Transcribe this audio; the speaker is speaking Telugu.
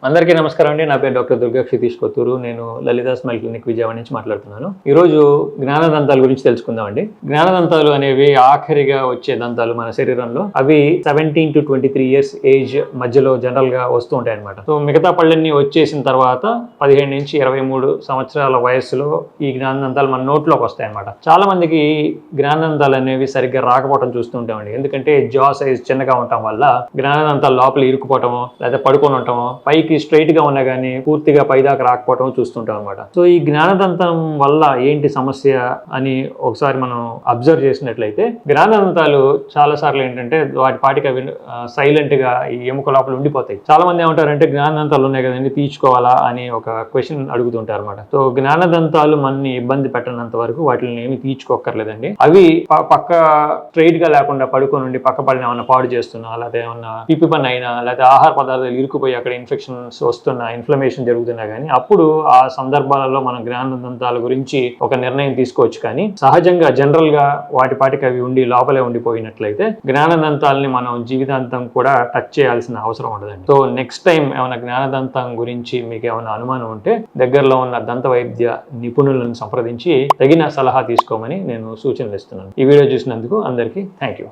అందరికీ నమస్కారం అండి. నా పేరు డాక్టర్ దుర్గా క్షితీష్ కొత్తూరు. నేను లలితా స్మైల్ క్లినిక్ విజయవాడ నుంచి మాట్లాడుతున్నాను. ఈరోజు జ్ఞానదంతాల గురించి తెలుసుకుందామండి. జ్ఞానదంతాలు అనేవి ఆఖరిగా వచ్చే దంతాలు మన శరీరంలో. అవి 17 to 23 years ఏజ్ మధ్యలో జనరల్ గా వస్తూ ఉంటాయి అనమాట. సో మిగతా పళ్ళన్నీ వచ్చేసిన తర్వాత 15 నుంచి 23 సంవత్సరాల వయస్సులో ఈ జ్ఞానదంతాలు మన నోట్లోకి వస్తాయి అనమాట. చాలా మందికి జ్ఞానదంతాలు అనేవి సరిగ్గా రాకపోవడం చూస్తూ ఉంటామండి. ఎందుకంటే జా సైజ్ చిన్నగా ఉండటం వల్ల జ్ఞానదంతాలు లోపల ఇరుక్కుపోవటమో లేదా పడుకొని ఉండటమో, పైకి స్ట్రైట్ గా ఉన్నా కానీ పూర్తిగా పైదాకా రాకపోవటం చూస్తుంటాం అనమాట. సో ఈ జ్ఞానదంతం వల్ల ఏంటి సమస్య అని ఒకసారి మనం అబ్జర్వ్ చేసినట్లయితే, జ్ఞానదంతాలు చాలా సార్లు ఏంటంటే వాటి పాటికి అవి సైలెంట్ గా ఈ ఎముక లోపల ఉండిపోతాయి. చాలా మంది ఏమంటారంటే జ్ఞానదంతాలు ఉన్నాయి కదండి, తీర్చుకోవాలా అని ఒక క్వశ్చన్ అడుగుతుంటారు అనమాట. సో జ్ఞానదంతాలు మనని ఇబ్బంది పెట్టినంత వరకు వాటిని ఏమి తీర్చుకోక్కర్లేదండి. అవి పక్క స్ట్రైట్ గా లేకుండా పడుకొని ఉండి పక్క పడిన ఏమన్నా పాడు చేస్తున్నా, లేకపోతే ఏమన్నా పిప్పి పని అయినా, లేకపోతే ఆహార పదార్థాలు ఇరుక్కుపోయి అక్కడ ఇన్ఫెక్షన్స్ వస్తున్నా, ఇన్ఫ్లమేషన్ జరుగుతున్నా కానీ అప్పుడు ఆ సందర్భాలలో మనం జ్ఞానదంతాల గురించి ఒక నిర్ణయం తీసుకోవచ్చు. కానీ సహజంగా జనరల్ గా వాటి పాటికి అవి ఉండి లోపలే ఉండిపోయినట్లయితే జ్ఞానదంతాలని మనం జీవితాంతం కూడా టచ్ చేయాల్సిన అవసరం ఉండదండి. సో నెక్స్ట్ టైం ఏమైనా జ్ఞానదంతం గురించి మీకు ఏమైనా అనుమానం ఉంటే దగ్గరలో ఉన్న దంత వైద్య నిపుణులను సంప్రదించి తగిన సలహా తీసుకోమని నేను సూచనలు ఇస్తున్నాను. ఈ వీడియో చూసినందుకు అందరికీ థ్యాంక్ యూ.